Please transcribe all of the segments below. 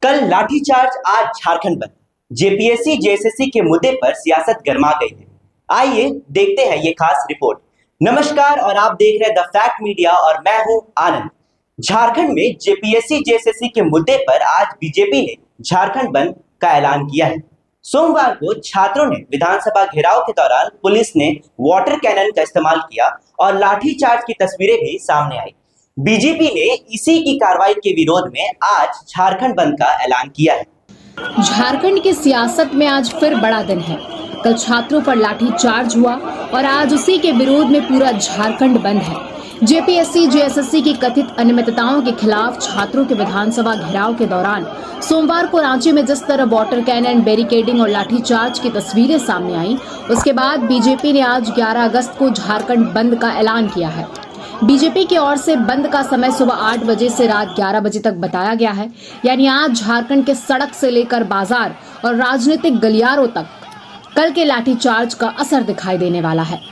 कल लाठीचार्ज, आज झारखंड बंद। जेपीएससी जेएसएससी के मुद्दे पर सियासत गर्मा गई है। आइए देखते हैं ये खास रिपोर्ट। नमस्कार और आप देख रहे हैं द फैक्ट मीडिया और मैं हूं आनंद। झारखंड में जेपीएससी जेएसएससी के मुद्दे पर आज बीजेपी ने झारखंड बंद का ऐलान किया है। सोमवार को छात्रों ने विधानसभा घेराव के दौरान पुलिस ने वाटर कैनन का इस्तेमाल किया और लाठीचार्ज की तस्वीरें भी सामने आई। बीजेपी ने इसी की कार्रवाई के विरोध में आज झारखंड बंद का ऐलान किया है। झारखंड की सियासत में आज फिर बड़ा दिन है। कल छात्रों पर लाठीचार्ज हुआ और आज उसी के विरोध में पूरा झारखंड बंद है। जेपीएससी जेएसएससी की कथित अनियमितताओं के खिलाफ छात्रों के विधानसभा घेराव के दौरान सोमवार को रांची में जिस तरह वाटर कैनन, बैरिकेडिंग और लाठीचार्ज की तस्वीरें सामने आई, उसके बाद बीजेपी ने आज 11 अगस्त को झारखंड बंद का ऐलान किया है। बीजेपी की ओर से बंद का समय सुबह 8 बजे से रात 11 बजे तक बताया गया है। यानी आज झारखंड के सड़क से लेकर बाजार और राजनीतिक गलियारों तक कल के लाठीचार्ज का असर दिखाई देने वाला है।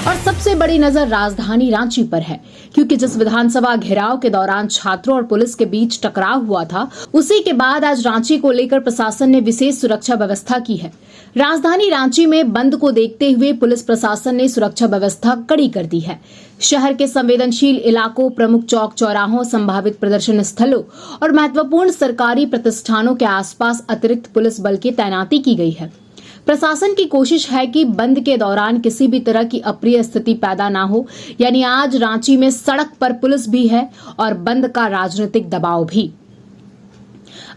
और सबसे बड़ी नजर राजधानी रांची पर है, क्योंकि जिस विधानसभा घेराव के दौरान छात्रों और पुलिस के बीच टकराव हुआ था, उसी के बाद आज रांची को लेकर प्रशासन ने विशेष सुरक्षा व्यवस्था की है। राजधानी रांची में बंद को देखते हुए पुलिस प्रशासन ने सुरक्षा व्यवस्था कड़ी कर दी है। शहर के संवेदनशील इलाकों, प्रमुख चौक चौराहों, संभावित प्रदर्शन स्थलों और महत्वपूर्ण सरकारी प्रतिष्ठानों के आसपास अतिरिक्त पुलिस बल की तैनाती की गई है। प्रशासन की कोशिश है कि बंद के दौरान किसी भी तरह की अप्रिय स्थिति पैदा ना हो। यानी आज रांची में सड़क पर पुलिस भी है और बंद का राजनीतिक दबाव भी।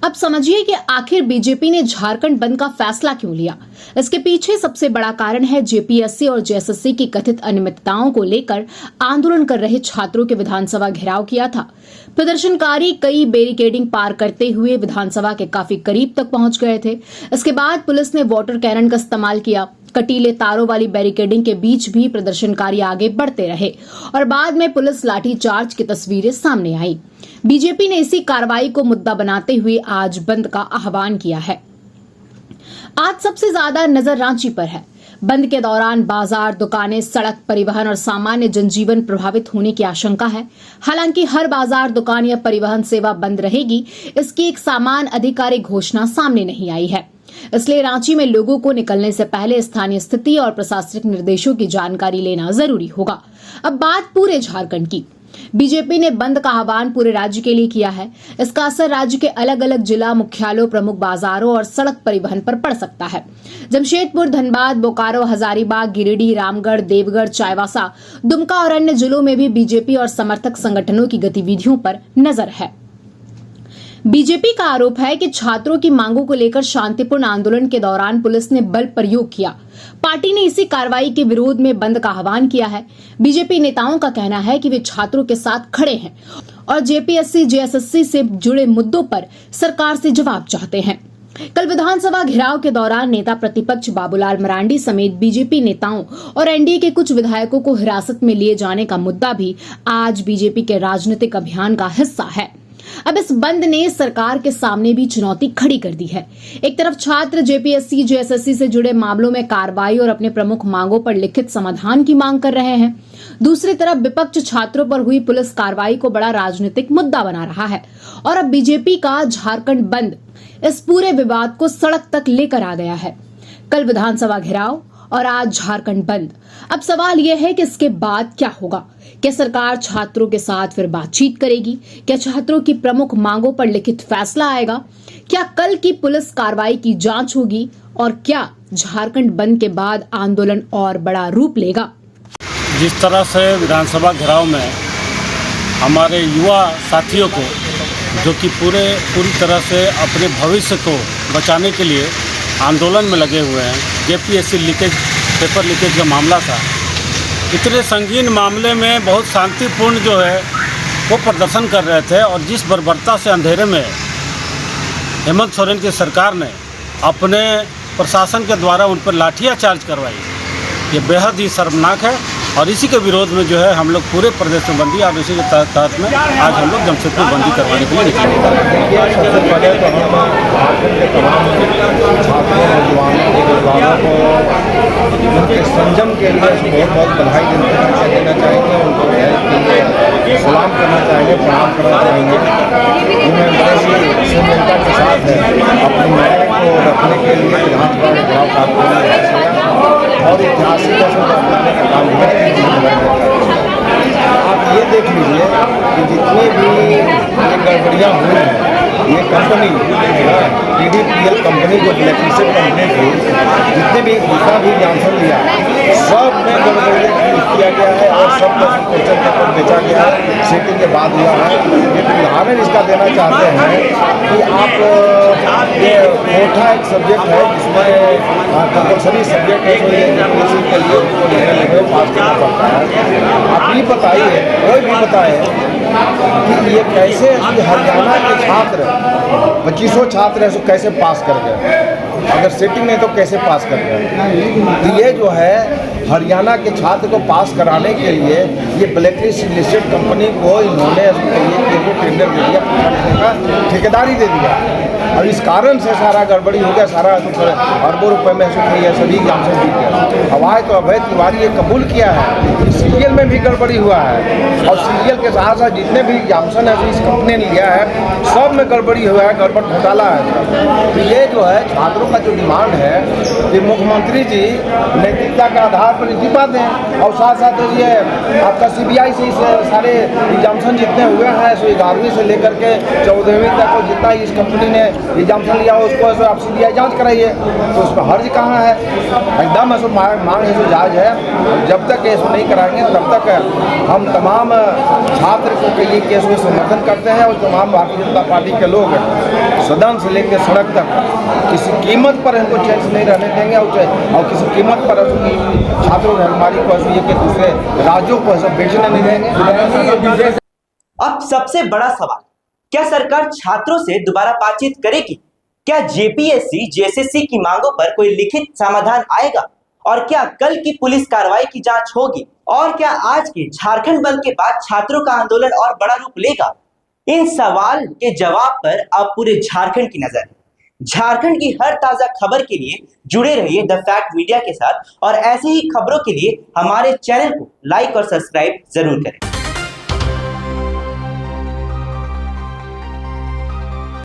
अब समझिए कि आखिर बीजेपी ने झारखंड बंद का फैसला क्यों लिया। इसके पीछे सबसे बड़ा कारण है जेपीएससी और जेएसएससी की कथित अनियमितताओं को लेकर आंदोलन कर रहे छात्रों के विधानसभा घेराव किया था। प्रदर्शनकारी कई बैरिकेडिंग पार करते हुए विधानसभा के काफी करीब तक पहुंच गए थे। इसके बाद पुलिस ने वाटर कैनन का इस्तेमाल किया। कटीले तारों वाली बैरिकेडिंग के बीच भी प्रदर्शनकारी आगे बढ़ते रहे और बाद में पुलिस लाठीचार्ज की तस्वीरें सामने आई। बीजेपी ने इसी कार्रवाई को मुद्दा बनाते हुए आज बंद का आह्वान किया है। आज सबसे ज्यादा नजर रांची पर है। बंद के दौरान बाजार, दुकानें, सड़क, परिवहन और सामान्य जनजीवन प्रभावित होने की आशंका है। हालांकि हर बाजार, दुकान या परिवहन सेवा बंद रहेगी, इसकी एक समान आधिकारिक घोषणा सामने नहीं आई है। इसलिए रांची में लोगों को निकलने से पहले स्थानीय स्थिति और प्रशासनिक निर्देशों की जानकारी लेना जरूरी होगा। अब बात पूरे झारखंड की। बीजेपी ने बंद का आह्वान पूरे राज्य के लिए किया है। इसका असर राज्य के अलग अलग जिला मुख्यालयों, प्रमुख बाजारों और सड़क परिवहन पर पड़ सकता है। जमशेदपुर, धनबाद, बोकारो, हजारीबाग, गिरिडीह, रामगढ़, देवगढ़, चाईबासा, दुमका और अन्य जिलों में भी बीजेपी और समर्थक संगठनों की गतिविधियों पर नजर है। बीजेपी का आरोप है कि छात्रों की मांगों को लेकर शांतिपूर्ण आंदोलन के दौरान पुलिस ने बल प्रयोग किया। पार्टी ने इसी कार्रवाई के विरोध में बंद का आह्वान किया है। बीजेपी नेताओं का कहना है कि वे छात्रों के साथ खड़े हैं और जेपीएससी जेएसएससी से जुड़े मुद्दों पर सरकार से जवाब चाहते हैं। कल विधानसभा घेराव के दौरान नेता प्रतिपक्ष बाबूलाल मरांडी समेत बीजेपी नेताओं और एनडीए के कुछ विधायकों को हिरासत में लिए जाने का मुद्दा भी आज बीजेपी के राजनीतिक अभियान का हिस्सा है। अब इस बंद ने सरकार के सामने भी चुनौती खड़ी कर दी है। एक तरफ छात्र जेपीएससी जेएसएससी से जुड़े मामलों में कार्रवाई और अपने प्रमुख मांगों पर लिखित समाधान की मांग कर रहे हैं। दूसरी तरफ विपक्ष छात्रों पर हुई पुलिस कार्रवाई को बड़ा राजनीतिक मुद्दा बना रहा है और अब बीजेपी का झारखंड बंद इस पूरे विवाद को सड़क तक लेकर आ गया है। कल विधानसभा घेराव और आज झारखंड बंद। अब सवाल यह है कि इसके बाद क्या होगा। क्या सरकार छात्रों के साथ फिर बातचीत करेगी? क्या छात्रों की प्रमुख मांगों पर लिखित फैसला आएगा? क्या कल की पुलिस कार्रवाई की जांच होगी? और क्या झारखंड बंद के बाद आंदोलन और बड़ा रूप लेगा? जिस तरह से विधानसभा घेराव में हमारे युवा साथियों को, जो कि पूरी तरह से अपने भविष्य को बचाने के लिए आंदोलन में लगे हुए हैं, जेपीएससी लीकेज, पेपर लीकेज का मामला था, इतने संगीन मामले में बहुत शांतिपूर्ण जो है वो प्रदर्शन कर रहे थे और जिस बर्बरता से अंधेरे में हेमंत सोरेन की सरकार ने अपने प्रशासन के द्वारा उन पर लाठियाचार्ज करवाई, ये बेहद ही शर्मनाक है। और इसी के विरोध में जो है हम लोग पूरे प्रदेश में बंदी, और इसी के तहत में आज हम लोग जमशेदपुर बंदी करवाने के लिए निकले। सबसे पहले तो हम झारखंड के तमाम छात्रों, नौजवानों को उनके संयम के लिए बहुत बहुत बधाई देना चाहेंगे, उनको सलाम करना चाहेंगे, प्रणाम करना चाहेंगे। उन्हें बड़े ही संयमता के साथ अपनी न्याय को रखने के लिए विधानसभा में घिराव कानून और ऐतिहासिक अपनाने का काम है। आप ये देख लीजिए कि जितनी भी ये गड़बड़ियाँ हुई हैं, ये कंपनी PDPL कंपनी जो ब्लैकलिस्टेड कंपनी थी, जितने भी जितना भी जानसन लिया सब में गड़बड़ी किया गया है और सब क्वेश्चन पेपर बेचा गया है, सेटिंग के बाद हुआ है। एक उदाहरण इसका देना चाहते हैं कि आप ये कोठा एक सब्जेक्ट है जिसमें कंपल्सरी सब्जेक्ट है, तो ये के लिए उनको लेवल पास करना पड़ता है। आप ये बताइए, कोई भी बताए कि ये कैसे हरियाणा के छात्र 2500 छात्र हैं, तो कैसे पास कर गए? अगर सेटिंग नहीं तो कैसे पास कर गए? तो ये जो है हरियाणा के छात्र को पास कराने के लिए ये ब्लैकलिस्टेड कंपनी को इन्होंने टेंडर दे दिया, ठेकेदारी दे दिया, और इस कारण से सारा गड़बड़ी हो गया। सारा अरबों रुपए में है, सभी काम से जीत गया। अब आए तो अभय तिवारी ये कबूल किया है कि सीरियल में भी गड़बड़ी हुआ है, और सीरियल के साथ साथ जितने भी एग्जाम्शन है इस कंपनी ने लिया है, सब में गड़बड़ी हुआ है, गड़बड़ घोटाला है। तो ये जो है छात्रों का जो डिमांड है कि मुख्यमंत्री जी नैतिकता के आधार पर इस्तीफा दें, और साथ साथ ये आपका CBI से सारे एग्जाम्शन जितने हुए हैं, सो 11वीं से लेकर के 14वीं तक को जितना इस कंपनी ने एग्जाम्शन लिया उसको आप CBI जांच कराइए। तो उसमें हर्ज कहाँ है? एकदम ऐसा मांग है, जो जायज़ है। जब तक ऐसा नहीं कराएंगे तब तक हम तमाम छात्र को ये केस में समर्थन करते हैं, और तमाम भारतीय जनता पार्टी के लोग सदन से लेकर सड़क तक किसी कीमत पर इनको चैन से नहीं रहने देंगे, और किसी कीमत पर छात्रों की हमारी को ये कि दूसरे राज्यों को ऐसा बेचने नहीं देंगे। अब सबसे बड़ा सवाल, क्या सरकार छात्रों से दोबारा बातचीत करेगी? क्या JPSC JSSC की मांगों पर कोई लिखित समाधान आएगा? और क्या कल की पुलिस कार्रवाई की जांच होगी? और क्या आज के झारखंड बंद के बाद छात्रों का आंदोलन और बड़ा रूप लेगा? इन सवाल के जवाब पर अब पूरे झारखंड की नजर है। झारखंड की हर ताजा खबर के लिए जुड़े रहिए द फैक्ट मीडिया के साथ, और ऐसे ही खबरों के लिए हमारे चैनल को लाइक और सब्सक्राइब जरूर करें।